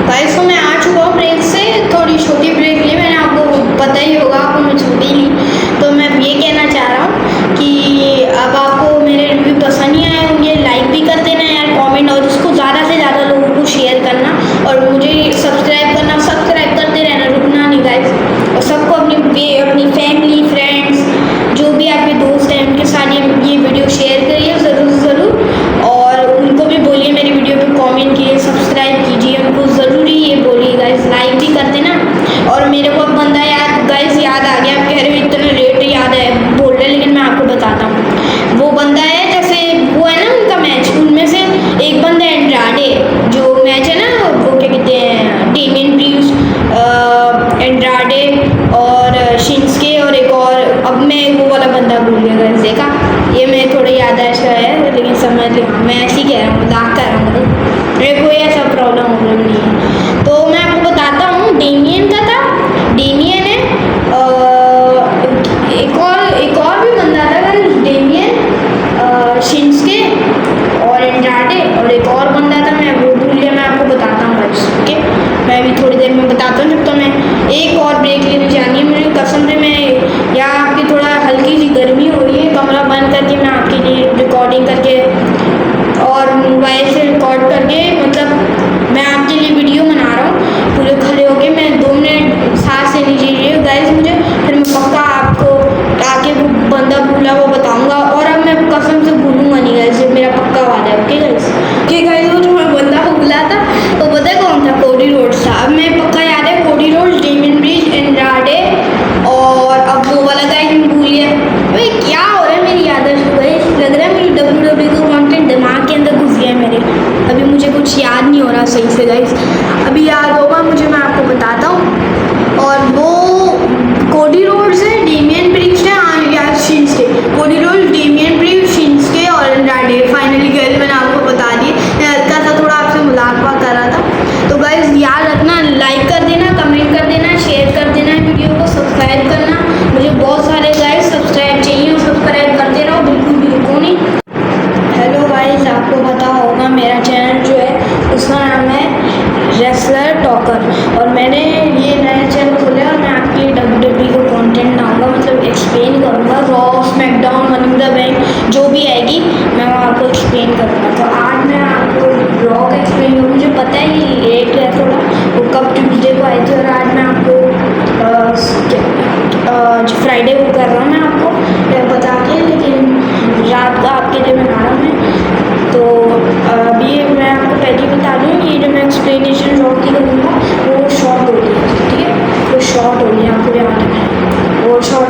Guys तो मैं आ चुका हूँ ब्रेक से, थोड़ी छोटी ब्रेक ली मैंने, आपको पता ही होगा, आपको मैं छोटी ली। तो मैं ये कहना चाह रहा हूँ कि अब आपको मेरे रिव्यू पसंद नहीं आए होंगे, लाइक भी कर देना यार, कमेंट, और इसको ज़्यादा से ज़्यादा लोगों को शेयर करना, और मुझे सब्सक्राइब करना, सब्सक्राइब करते रहना, रुकना नहीं गाइस। और सबको अपनी फैमिली, फ्रेंड्स, जो भी आपके दोस्त हैं उनके साथ ये वीडियो शेयर करिए ज़रूर ज़रूर, और उनको भी बोलिए मेरी वीडियो पे कमेंट कीजिए, सब्सक्राइब कीजिए, उनको ज़रूरी ये बोलिए गाइस, लाइक भी कर देना। और मेरे को बंदा गाइस याद आ गया, आप कह रहे हो इतना लेट याद है बोल रहे, लेकिन मैं आपको बताता हूँ। वो बंदा है, जैसे वो है ना उनका मैच, उनमें से एक बंदा एंड्राडे, जो मैच है ना, वो क्या कहते हैं, डेमियन प्रीव्स, एंड्राडे और शिंस्के, और एक और, अब मैं वो वाला बंदा भूल गया गाइस, देखा ये मैं थोड़ा याददाश्त का है, लेकिन समझ लिया, मैं ऐसे ही कह रहा हूँ, मजाक कर रहा हूँ, मेरे कोई ऐसा प्रॉब्लम नहीं है। तो मैं आपको बताता हूँ, डेमियन का था, डेमियन है, एक और भी बंदा था गाइस, डेमियन, शिंस्के और एंड्राडे, और एक और बंदा था, मैं वो भूल गया, मैं आपको बताता हूँ गाइस, ओके। मैं भी थोड़ी देर में बताता हूँ, जब तो मैं एक और ब्रेक लेने जानी है मुझे, कसम से। मैं यहाँ आपकी थोड़ा हल्की सी गर्मी हो रही है, कमरा बंद करके मैं आपके लिए रिकॉर्डिंग करके और मोबाइल से रिकॉर्ड करके, मतलब मैं आपके लिए वीडियो बना रहा हूँ, पूरे खड़े होके। मैं 2 मिनट सांस ले लीजिए गाइस मुझे, फिर मैं पक्का आपको आके वो बंदा भूला वो बताऊंगा, और अब मैं कसम से भूलूंगा नहीं गाइस, ये मेरा पक्का वादा है, ओके गाइस। ओके गाइस, वो जो मैं बंदा को भूला था वो पता है कौन था, कोडी रोड्स था। अब मैं पक्का याद है, कोडी रोड्स, डेमियन ब्रिज, एंड्राडे, और अब वो वाला गाइस मैं भूल गया। भाई क्या हो रहा है मेरी याददाश्त को गाइस, लग रहा है मेरी WWE का कंटेंट दिमाग के अंदर घुस गया है मेरे, अभी मुझे कुछ याद नहीं हो रहा सही से गाइस, अभी याद होगा मुझे, मैं आपको बताता हूँ। और वो कोडी रोड्स है, डेमियन ब्रिज है, याद शिंस्के, कोडी रोड्स, डेमियन ब्रिज, शिंस्के और एंड्राडे। फाइनली गाइस मैंने आपको बता दी, मैं हल्का सा थोड़ा आपसे मजाक कर रहा था। तो गाइस याद रखना, लाइक कर देना, कमेंट कर देना, शेयर कर देना वीडियो को, सब्सक्राइब करना, मुझे बहुत सारे गाइस सब्सक्राइब चाहिए, और सब्सक्राइब करते रहो, बिल्कुल भी रुको नहीं। हेलो गाइस, आपको पता होगा मेरा चैनल जो है उसका नाम है रेसलर टॉकर, और मैंने ये नया चैनल खोला है, और मैं आपके लिए WWE को कंटेंट लाऊंगा, मतलब एक्सप्लेन करूँगा, raw, SmackDown, money in the bank जो भी आएगी मैं वो आपको एक्सप्लेन करूँगा। तो आज मैं आपको रॉ का एक्सप्लेन करूँ, मुझे पता है कि लेट है थोड़ा, वो कब ट्यूजडे को आई थी, और आज मैं आपको फ्राइडे को कर रहा हूँ मैं आपको बता के, लेकिन रात का आपके लिए बना रहा हूँ मैं। तो अभी मैं आपको पहले ही बता दूँ, ये जो मैं एक्सप्लेनेशन रॉ की करूँगा वो शॉर्ट हो रही है, ठीक है, वो शॉर्ट हो रही है, आपको ध्यान रखना है, और शॉर्ट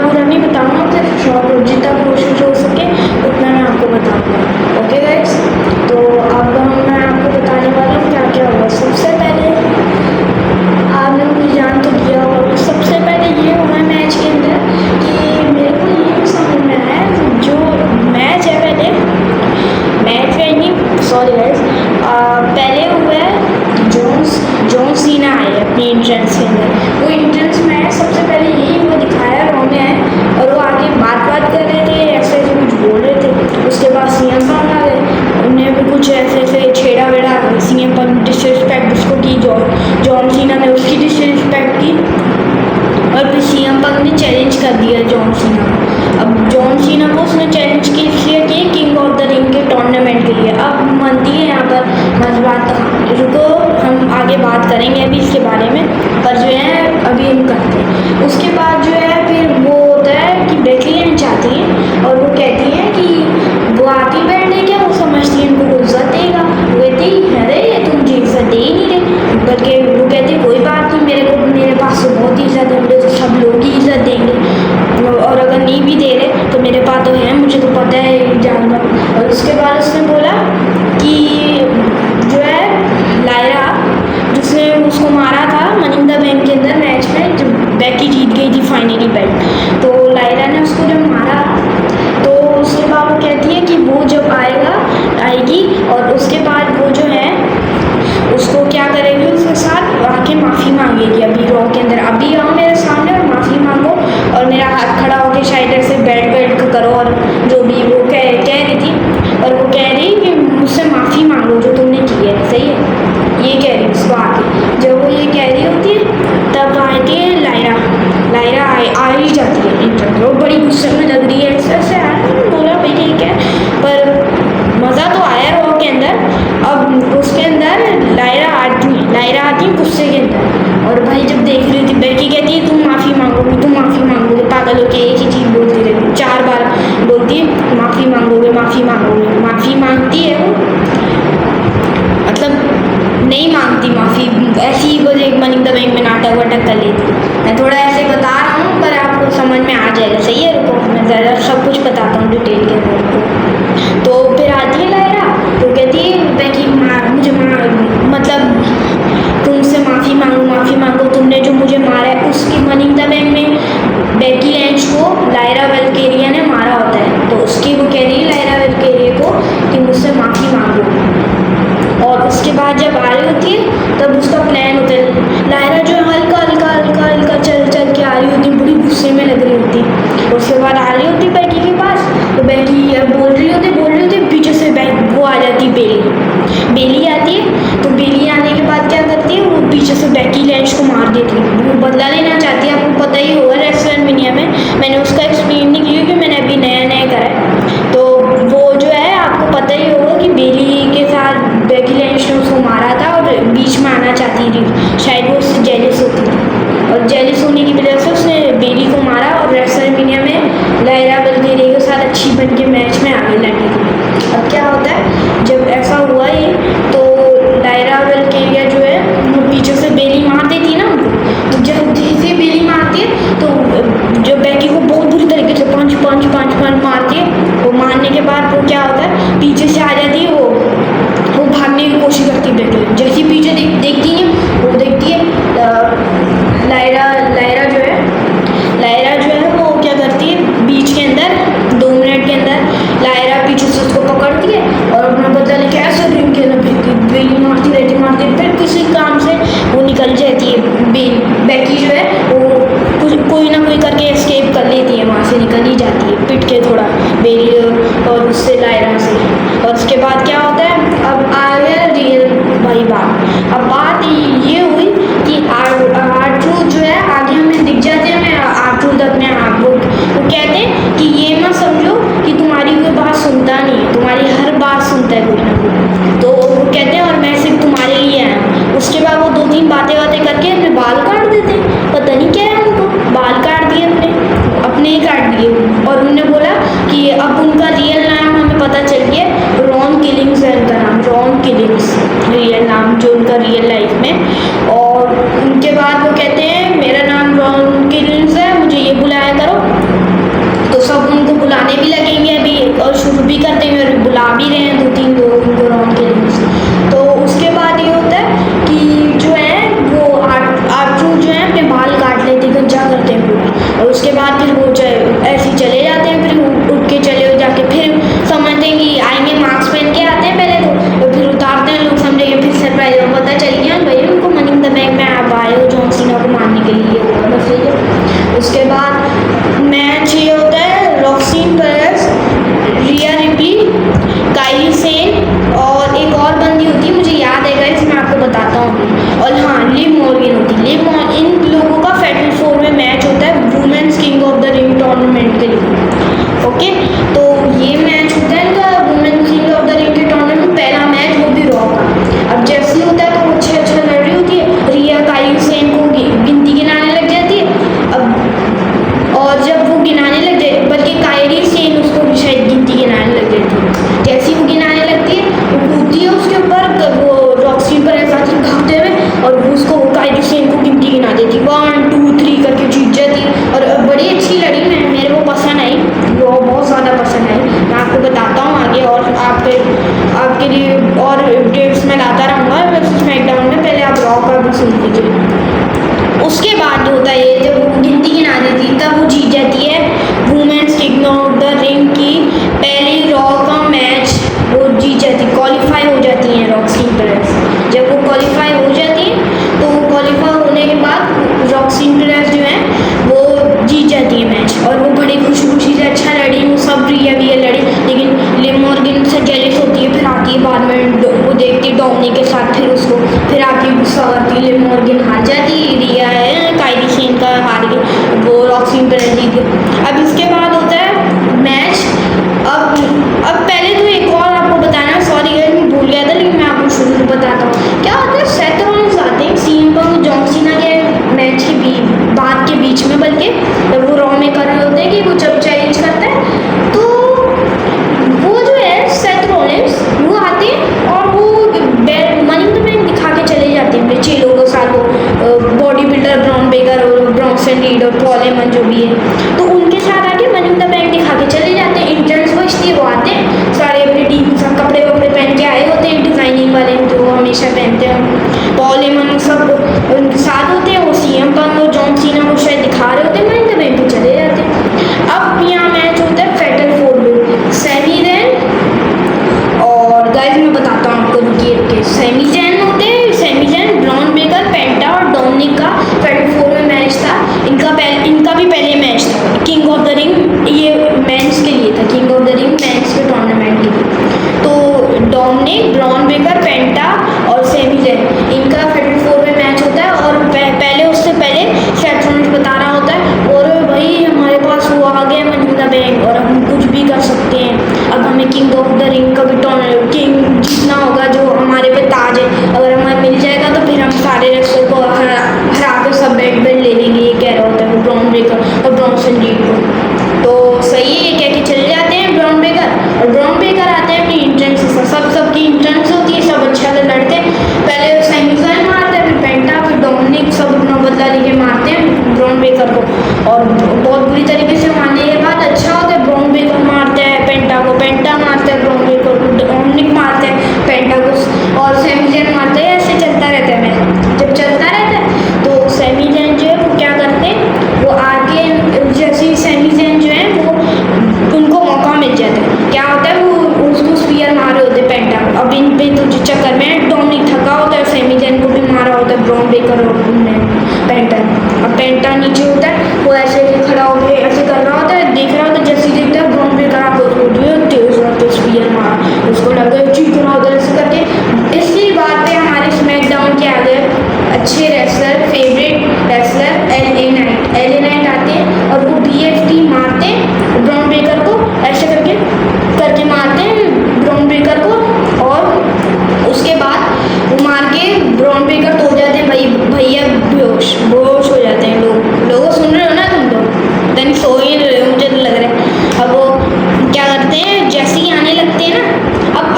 पूरा नहीं बताऊँगा, फिर शॉर्ट हो, जितना कोशिश हो सके उतना मैं आपको बताऊँगा, ओके गाइस। तो अब मैं आपको बताने वाला हूँ क्या क्या होगा। सबसे पहले आपने मुझे जान तो दिया होगा, सबसे पहले ये हुआ मैच के अंदर कि मेरे को ये भी समझ में आया, जो मैच है पहले मैच है नहीं, सॉरी गाइस, पहले हुआ है जॉन सीना आए अपनी एंट्रेंस के अंदर, वो एंट्रेंस में सबसे पहले यही वो दिखाया रॉ में है, और वो आगे बात कर रहे थे, ऐसे ऐसे कुछ बोल रहे थे, उसके बाद CM Punk आ गए, उन्हें भी कुछ ऐसे छेड़ा वेड़ा, CM Punk डिसरिस्पेक्ट उसको की, जॉन सीना ने उसकी डिसरिस्पेक्ट की, और फिर CM Punk ने चैलेंज कर दिया जॉन सीना को। अब जॉन सीना को उसने चैलेंज किया कि किंग ऑफ द रिंग के टूर्नामेंट के लिए। अब मनती है यहाँ पर मज बात, रुको हम आगे बात करेंगे अभी इसके बारे में, पर जो है अभी हम करते हैं। उसके बाद जो है फिर वो होता है कि बेकी लिंच चाहती हैं, और वो कहती हैं कि वो आती बैंड है क्या, वो समझती है इनको इज्जत देगा, वो कहती अरे ये तुम मुझे इज्जत दे ही नहीं रहे, बल्कि वो कहती कोई बात नहीं, मेरे पास तो बहुत इज्जत है, मुझे तो सब लोग ही इज्जत देंगे, और अगर नहीं भी दे रहे तो मेरे पास तो है, मुझे तो पता है जानवर। और उसके बाद उसने बोला कि जो है लायरा, जिसने उसको मारा था मनी इन द बैंक के अंदर मैच में, जब बेकी जीत गई थी फाइनल मांगती माफ़ी, ऐसी ही बस एक मनी इन द बैंक में नाटक वाटक कर लेती। मैं थोड़ा ऐसे बता रहा हूँ पर आपको समझ में आ जाएगा, सही है? रुको मैं ज़रा सब कुछ बताता हूँ डिटेल के अंदर आपको। तो फिर आती है लायरा, तो कहती है कि मुझे मतलब तुमसे माफ़ी मांगो, तुमने जो मुझे मारा है उसकी मनी इन द बैंक में बेकी लैंच को लायरा वेलकेरिया ने मारा होता है, तो उसकी वो कह रही है लायरा वेलकेरिया को कि मुझसे माफ़ी मांगो। और उसके बाद जब आ रही होती है तब उसका प्लान होता है। लायरा जो हल्का चल के आ रही होती है, बड़ी गुस्से में लग रही होती है। उसके बाद आ रही होती बेकी के पास, तो बेकी बोल रही होती पीछे से वो आ जाती है बेली आती है। तो बेली आने के बाद क्या करती है, वो पीछे से बेकी लैंच को मार देती है। वो बदला लेना चाहती है, आपको पता ही होगा रेसलमेनिया में, मैंने उसका एक्सप्लेन नहीं किया क्योंकि मैंने अभी नया करा है। तो वो जो है आपको पता ही होगा कि बेली के साथ बेकी लैंच ने उसको मारा था और बीच में आना चाहती थी, शायद वो उससे जेलिस होती थी और जेलिस होने की वजह से उसने बेली को मारा और रेसलमेनिया में लायरा वेलकेरिया के साथ अच्छी बन के मैच में आगे लड़ने के लिए। अब क्या होता है, जब ऐसा हुआ ही तो लायरा वेलकेरिया जो है वो पीछे से बेली मार देती है ना उनको। तो जब जैसे बेली मारती है तो जो बेकी को बहुत बुरी तरीके से पंच मारती है। वो मारने के बाद वो क्या होता है, पीछे से आ जाती है, वो भागने की कोशिश करती है बेकी। जैसी पीछे देखती है वो देखती है लायरा जो है वो क्या करती है, बीच के अंदर 2 मिनट के अंदर लायरा पीछे से उसको पकड़ती है और अपना बदला लेके ऐसे रिंग के अंदर बेली मारती रहती है। फिर किसी काम से वो निकल जाती है, बेकी जो है वो कोई ना कोई करके एस्केप कर लेती है, वहाँ से निकल ही जाती है पिट के थोड़ा बेली और उससे लायरा से। और उसके बाद क्या होता है, अब आ गया रियल भाई बात। अब बात ये हुई कि आर्ट्रू जो है आगे हमें दिख जाते हैं, मैं आर्ट्रू अपने आप वो कहते हैं कि ये मत समझो कि तुम्हारी कोई बात सुनता नहीं है, तुम्हारी हर बात सुनता है कोई ना कोई। तो वो कहते हैं और मैं सिर्फ तुम्हारे लिए आया हूँ। उसके बाद वो 2-3 बातें करके अपने बाल काट देते हैं, पता नहीं क्या है उनको, बाल काट दिए अपने ही काट दिए। और उन्होंने बोला कि अब उनका रियल नाम हमें पता चल गया, रॉन किलिंग्स है उनका नाम, रॉन किलिंग्स रियल नाम जो उनका रियल लाइफ में। और उनके बाद वो कहते हैं मेरा नाम रॉन किलिंग्स है, मुझे ये बुलाया करो। तो सब उनको बुलाने भी लगेंगे अभी और शुरू भी कर देंगे और बुला भी रहे हैं 2-3 लोग उनको रॉन किलिंग्स। तो उसके बाद ये होता है कि जो है वो आर्ट्रू जो है अपने बाल काट लेते हैं, गंजा करते हैं पूरा। और उसके बाद फिर वो ऐसे ही चले जाते हैं, फिर उठ के चले जाके फिर समझते हैं कि आएंगे, मास्क पहन के आते हैं पहले तो फिर उतारते हैं लोग, समझेंगे फिर सरप्राइज पता चल गया भाई उनको मनी इन द बैंक में आप आए हो जॉन सीना को मारने के लिए, बस सही है। उसके बाद मैच ये होता है रॉक्सीन पेरेस, रिया रिप्ली, काइली सेन और एक और बंदी होती है, मुझे याद है गाइस मैं आपको बताता हूँ। और हाँ, लिव मॉर्गन होती है। इन लोगों का फेटल 4 में मैच होता है women's King of the Ring tournament के लिए। ओके, तो ये मैच होता है इनका women's King of the Ring के टूर्नामेंट में पहला मैच, वो भी रॉ का। अब जैसे ही होता है तो वो अच्छा लड़ रही होती है, रिया काइली सेन को गिनती गिनाने लग जाती है। अब और जब वो गिनाने लग जाए, बल्कि काइली सेन उसको भी शायद गिनती गिनाने लग जाती है। जैसे ही वो गिनाने लगती है वो कूदती है उसके ऊपर, वो रॉक्सीन पर ऐसा भागते हुए और उसको काइली सेन को गिनती गिना देती, 1 2 3 करके जीत जाती। और बड़ी अच्छी लड़ी, मेरे को पसंद आई, वो बहुत ज़्यादा पसंद आई। मैं आपको बताता हूँ आगे और आपके लिए और अपडेट्स में लाता रहूँगा स्मैकडाउन में। पहले आप रॉ का भी सुन लीजिए। उसके बाद होता है जब वो गिनती गिना देती तब वो जीत जाती है women's King of the Ring की पहली रॉ का मैच, वो जीत जाती, क्वालिफाई हो जाती हैं रॉक्सीन पेरेस। जब वो क्वालिफाई हो जाती है तो वो जो भी है, तो उनके साथ आके मनी इन द बैंक दिखा के चले जाते हैं। इंटर्न्स को इसलिए वो आते हैं, सारे अपने टीम सब कपड़े वपड़े पहन के आए होते हैं, डिज़ाइनिंग वाले जो हमेशा पहनते हैं। पॉल एमन सब उनके साथ होते हैं, वो सीएम पंग और जॉन सीना को शायद दिखा रहे होते हैं, मनी इन द बैंक चले जाते हैं। अब यहाँ मैच होता है फेटल 4 में, सेमी जैन और गाइस मैं बताता हूँ आपको, रुकिए सेमी जैन होते हैं, सेमी जैन ब्रॉन बेकर, पेंटा और डोमिनिक का फेटल 4 में मैच था। इनका भी पहले मैच था किंग ऑफ द रिंग, ये मेंस के लिए था, King of the Ring men's के टूर्नामेंट के लिए। तो डोमिनिक, ब्रॉन बेकर, पेंटा और सेमी जैन, इनका फेटल 4 में मैच होता है। और पहले उससे पहले सेथ रॉलिंस बता रहा होता है, और भाई हमारे पास वो आ गया मनी इन द बैंक और हम कुछ भी कर सकते हैं। अब हमें किंग ऑफ द रिंग का भी किंग जीतना होगा, जो हमारे पे ताज है, अगर हमें मिल जाएगा तो फिर हम सारे रेसलर को हरा के सब बेल्ट ले लेंगे, ये कह रहा होता है वो ब्रॉन बेकर और ब्रॉन्सन रीड को। तो सही है, ये कह के चले जाते हैं ब्रॉन बेकर, और ब्रॉन बेकर आते हैं अपनी इंट्रेंस से, सबकी इंट्रेंस होती है, सब अच्छा से लड़ते हैं। पहले सेमी जैन मारते हैं, फिर पेंटा, फिर डोमिनिक, सब अपना बदला लेके मारते हैं ब्रॉन बेकर को, और बहुत बुरी तरीके से मारने के बाद अच्छा होता है। ब्रॉन बेकर मारते हैं पेंटा को, पेंटा मारते हैं ब्रॉन बेकर को, डोमिनिक मारते हैं पेंटा को, और सेमी जैन मारते हैं। ऐसे चलता रहता है मैच। जब चलता रहता है तो सेमी जैन जो है वो क्या करते हैं, वो आगे जैसे सेमी जैन जो है वो उनको मौका मिल जाता है, क्या होता है वो उसको स्पीयर मारे होते हैं पेंटा को। अब इन पे तो चक्कर में डोमिनिक थका होता है, सेमी जैन को भी मारा होता है ब्रॉन बेकर और पेंटा। अब पेंटा नीचे होता है, वो ऐसे खड़ा होकर ऐसे कर रहा होता है, देख रहा होता है, जैसे देखता है ब्रॉन बेकर आपको तेज स्पीयर मार, उसको लग गया चीख रहा होता है ऐसे करके। इसी बात पे हमारे स्मैकडाउन के आगे अच्छे wrestler, favourite wrestler LA night आते हैं, और वो BFT मारते हैं ब्रॉन बेकर को, ऐसे करके मारते हैं ब्रॉन बेकर को, और उसके बाद वो मार के ब्रॉन बेकर तो हो जाते हैं भैया बेहोश हो जाते हैं। लोगों सुन रहे हो ना तुम लोग, नहीं सो ही रहे हो, मुझे तो लग रहा है। अब वो क्या करते हैं, जैसे ही आने लगते हैं ना, अब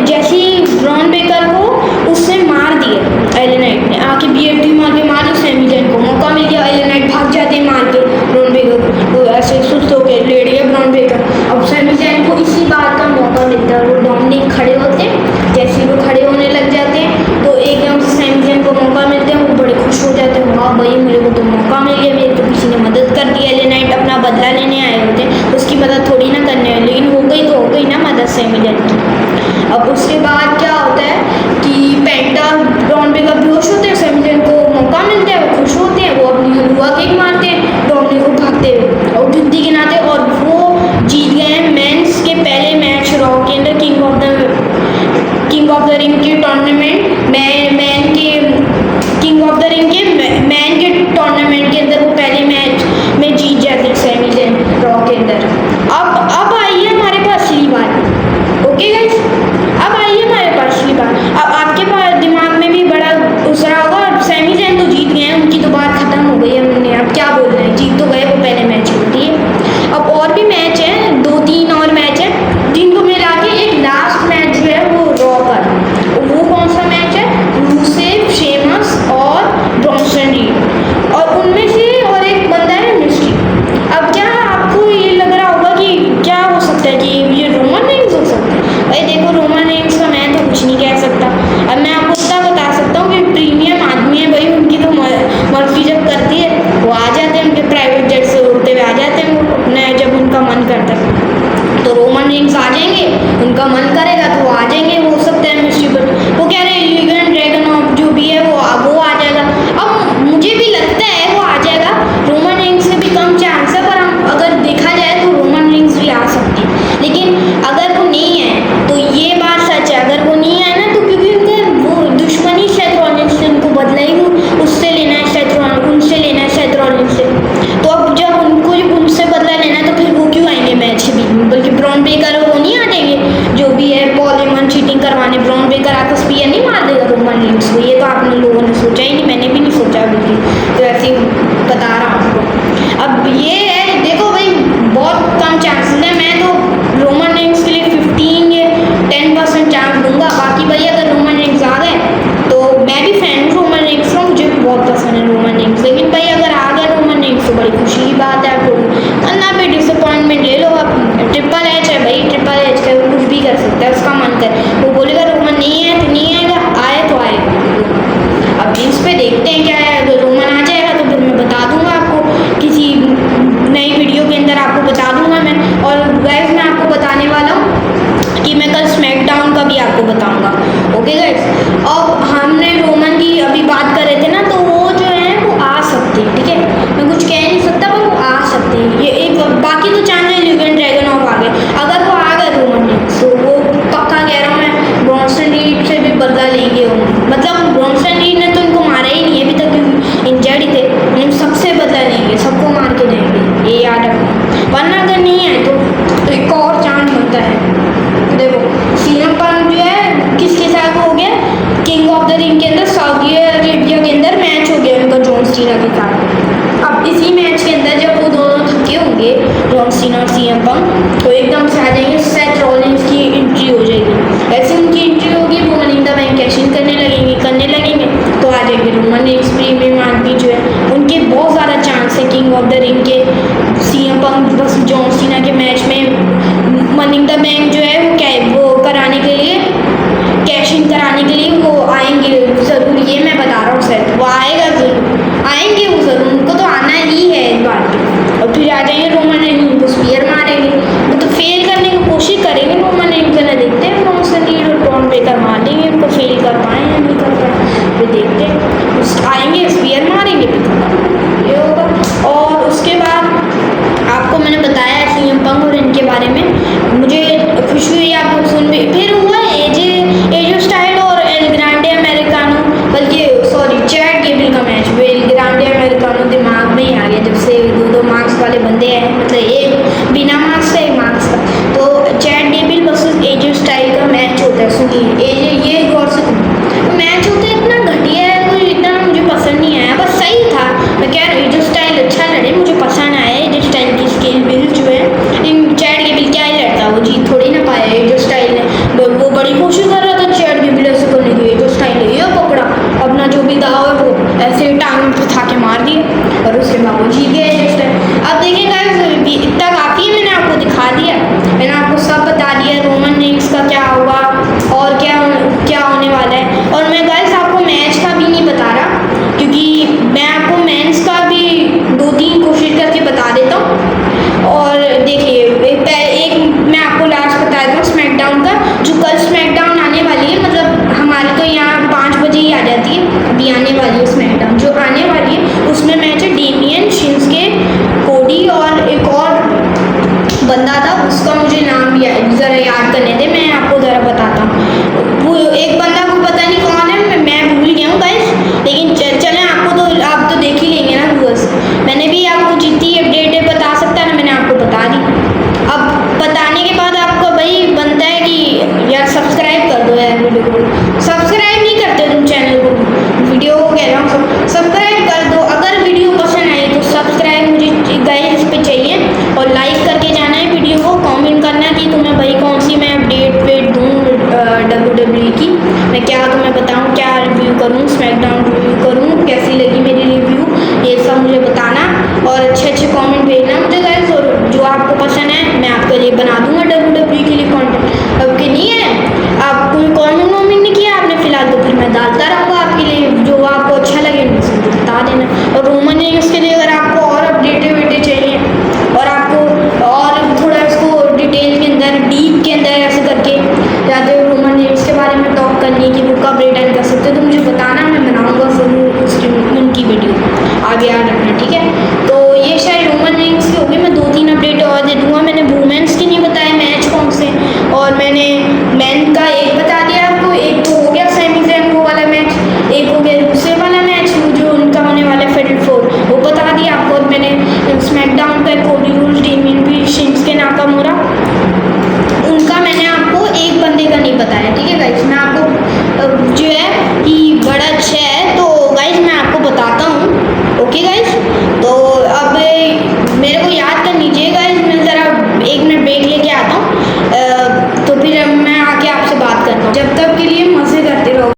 जैसे ही ब्रॉन बेकर को उससे मार दिए LA नाइट ने, आके BFT मार के सेमी जैन को मौका मिल गया, LA नाइट भाग जाते हैं मार के ब्रॉन बेकर को, ऐसे सुस्त होकर लेट गया ब्रॉन बेकर। अब सेमी जैन को इसी बात का मौका मिलता है, वो डोमिनिक खड़े होते हैं, जैसे वो खड़े होने लग जाते हैं तो एकदम से सेमी जैन को मौका मिलता है, वो बड़े खुश हो जाते हैं, वाह भाई मेरे को तो मौका मिल गया, मेरे को किसी ने मदद कर दी। LA नाइट अपना बदला लेने आए होते हैं, उसकी मदद थोड़ी ना करने वाले, लेकिन हो गई तो हो गई ना मदद सेमी जैन की। अब उसके बाद क्या होता है कि पेंटा ब्रॉन बेकर बेहोश होते हैं, सेमी जैन को मौका मिलता है, वो खुश होते हैं, वो अपनी हलवा केक मारते हैं डोमिनिक को भागते हुए और गिनती गिनाते, और वो जीत गए हैं मेंस के पहले मैच रॉ के अंदर, किंग ऑफ द रिंग के टूर्नामेंट, मैन के किंग ऑफ द रिंग के मैन के टूर्नामेंट के अंदर वो पहले मैच में जीत जाते हैं सेमी जैन रॉ के अंदर। अब आइए हमारे पास असली बात, ओके गाइस, अब आइए हमारे पास असली बात। अब आपके पास दिमाग में भी बड़ा उसरा होगा, सेमी जैन तो जीत गए हैं, उनकी तो बात खत्म हो गई, हमने अब क्या बोल रहे हैं, जीत तो गए वो पहले मैच में, ठीक है। अब और भी मैच है, 2-3 और मैच है, जिनको मिला के एक लास्ट मैच जो है वो रॉ पर, वो कौन सा मैच है, रूसेव, शेमस और ब्रॉन्सन रीड, और उनमें से और एक बंदा है मिस्ट्री। अब क्या आपको ये लग रहा होगा कि क्या हो सकता है कि ये रोमन रेंस हो सकता है? भाई देखो, रोमन रेंस का मैं तो कुछ नहीं कह सकता। अब मैं आपको इतना बता सकता हूँ कि प्रीमियम आदमी है भाई, उनकी तो मर्जी जब करती है वो आ जाते हैं, उनके प्राइवेट जेट से उड़ते हुए आ जाते हैं वो अपने, जब उनका मन करता है तो रोमन रेंस आ जाएंगे, उनका मन करेगा तो वो आ जाएंगे। हो सकता है मिस्ट्री पर वो कह रहे हैं यूगन ड्रैगन ऑफ जो भी है वो आ जाएगा। अब मुझे भी लगता है वो आ जाएगा, रोमन रेंस से भी कम चांस है, पर हम अगर देखा जाए तो रोमन रेंस भी आ सकती है, लेकिन अगर वो नहीं है तो ये बात सच है, अगर वो नहीं है ना तो क्योंकि उनके वो दुश्मनी सेथ रॉलिंस से, उनको बदला ही उससे लेना है, उनसे लेना है सेथ रॉलिंस से, तो अब जब उनको उनसे बदला लेना है तो फिर वो क्यों आएंगे मैच के बीच में, बल्कि ब्रॉन बेकर वो नहीं आ जाएंगे जो भी है, पॉल एमन चीटिंग करवाने ब्रॉन बेकर आकर स्पीयर नहीं मार देगा रोमन रेंस को? ये तो आपने लोगों ने सोचा ही नहीं, मैंने भी नहीं सोचा बिल्कुल, तो ऐसे ही बता रहा हूँ आपको। अब ये है, देखो भाई बहुत कम चांसेस है, मैं तो रोमन रेंस के लिए 15 या 10% चांस दूंगा। बाकी भाई अगर रोमन रेंस आ गए तो मैं भी फैन हूँ रोमन रेंस का, मुझे भी बहुत पसंद है रोमन रेंस, लेकिन भाई अगर आ गया रोमन रेंस तो बड़ी खुशी की बात रील्स पे देखते हैं क्या है। अगर रोमन आ जाएगा तो फिर मैं बता दूंगा आपको, किसी नई वीडियो के अंदर आपको बता दूंगा मैं। और गाइस मैं आपको बताने वाला हूँ कि मैं कल स्मैकडाउन का भी आपको बताऊंगा। ओके गाइस, अब हमने रोमन की अभी बात कर रहे थे ना, तो वो जो है वो आ सकते हैं, ठीक है। मैं कुछ कह नहीं सकता पर वो आ सकते हैं। ये एक बाकी तो चैनल ल्यूवियन ड्रैगनोफ आ गए। अगर वो आ गए रोमन रिंग्स तो वो पक्का कह रहा हूँ मैं, ब्रॉन्सन रीड से भी बदला लेंगे वो। मतलब ब्रॉन्सन रीड ने तो इनको मारा ही नहीं है अभी तक, क्योंकि इंजर्ड ही थे, लेकिन सबसे बदला लेंगे, सबको मार के देंगे, ये याद रखना। वरना अगर नहीं आए तो एक और चांस बनता है। देखो सीएम पंक जो है किसके साथ हो गया, किंग ऑफ द रिंग के अंदर सऊदी अरेबिया के अंदर मैच हो गया उनका जॉन सीना के साथ। अब इसी मैच के अंदर जब वो दोनों थके होंगे, जॉन सीना और सीएम पंक, तो एकदम से आ जाएंगे सेथ रॉलिंस की एंट्री हो जाएगी। ऐसे उनकी एंट्री होगी, वो money in the bank cash in करने लगेंगे तो आ जाएंगे रोमन रिंग्स। प्रीमियम आदमी जो है उनके बहुत ज़्यादा चांस है किंग ऑफ द रिंग के। सीएम पंक बस जॉन सीना के मैच में मनी इन द बैंक जो है वो कराने के लिए, कैश इन कराने के लिए वो आएंगे ज़रूर, ये मैं बता रहा हूँ सर, वो आएगा ज़रूर, आएंगे वो ज़रूर, उनको तो आना ही है इस बार। और फिर आ जाएंगे रोमन रिंग्स, उनको स्पीयर मारेंगे, वो तो फेल करने की कोशिश करेंगे रोमन रिंग्स ने। देखते हैं ब्रॉन्सन रीड और टॉम ब्रेकर मार देंगे उनको, फेल कर पाए या नहीं कर पाए, फिर देखते हैं। आएंगे स्पीयर मारेंगे, ये होगा। और उसके बाद आपको मैंने बताया सीएम पंक और इनके बारे में, मुझे खुशी हुई आपको सुन भी। फिर हुआ एजे स्टाइल और एल ग्रांडे अमेरिकानो, बल्कि सॉरी चैट गेबल का मैच। एल ग्रांडे अमेरिकानो दिमाग में ही आ गया जब से दो मार्क्स वाले बंदे हैं, मतलब एक बिना मार्क्स का एक मार्क्स का। तो चैट गेबल वर्सेस एजे स्टाइल का मैच होता है। सुनिए एजे, ये गौर से मैच होता है, इतना घटिया है, कोई इतना मुझे पसंद नहीं आया, बस सही था। मैं कह रहा हूँ एजे स्टाइल अच्छा लड़े, मुझे पसंद आया एजे स्टाइल की स्किल बिल्ड जो है। लेकिन चैट गेबल क्या ही लड़ता, वो जीत थोड़ी ना पाया। एजे स्टाइल ने वो बड़ी कोशिश कर रहा था चैट गेबल ऐसे करने की, एजे स्टाइल ने ये पकड़ा अपना जो भी दाव है वो ऐसे टांग पे उठा के मार दिया और उसके बाद वो जीत गया एजे स्टाइल। अब देखिए गाइस, इतना काफ़ी है, मैंने आपको दिखा दिया, मैंने आपको सब बता दिया रोमन रिंग्स का क्या होगा और क्या होने वाला है। और मैं गाइस आपको मैच का भी नहीं बता रहा, क्योंकि मैं आपको मेंस का भी 2-3 कोशिश करके बता देता हूँ। और देखिए एक मैं आपको लास्ट बता देता हूँ स्मैकडाउन का, जो कल स्मैकडाउन आने वाली है, मतलब हमारे तो यहाँ 5 बजे ही आ जाती है, अभी आने वाली है स्मैकडाउन जो आने वाली है, उसमें मैच है डेमियन, शिंस्के, कोडी और एक और बंदा था, उसका मुझे नाम भी ज़रा याद करने दे, मैं आपको ज़रा बताता हूँ। वो एक बंदा को पता नहीं कौन है, मैं भूल गया हूँ गाइस, लेकिन चलें आप तो देख ही लेंगे ना व्यूअर्स। मैंने भी आपको जितनी अपडेट बता सकता है ना, मैंने आपको बता दी। अब बताने के बाद आपको भाई बनता है कि यार सब्सक्राइब कर दो यार वीडियो को। सब्सक्राइब नहीं करते तुम चैनल को, वीडियो को कह रहा हूँ सब्सक्राइब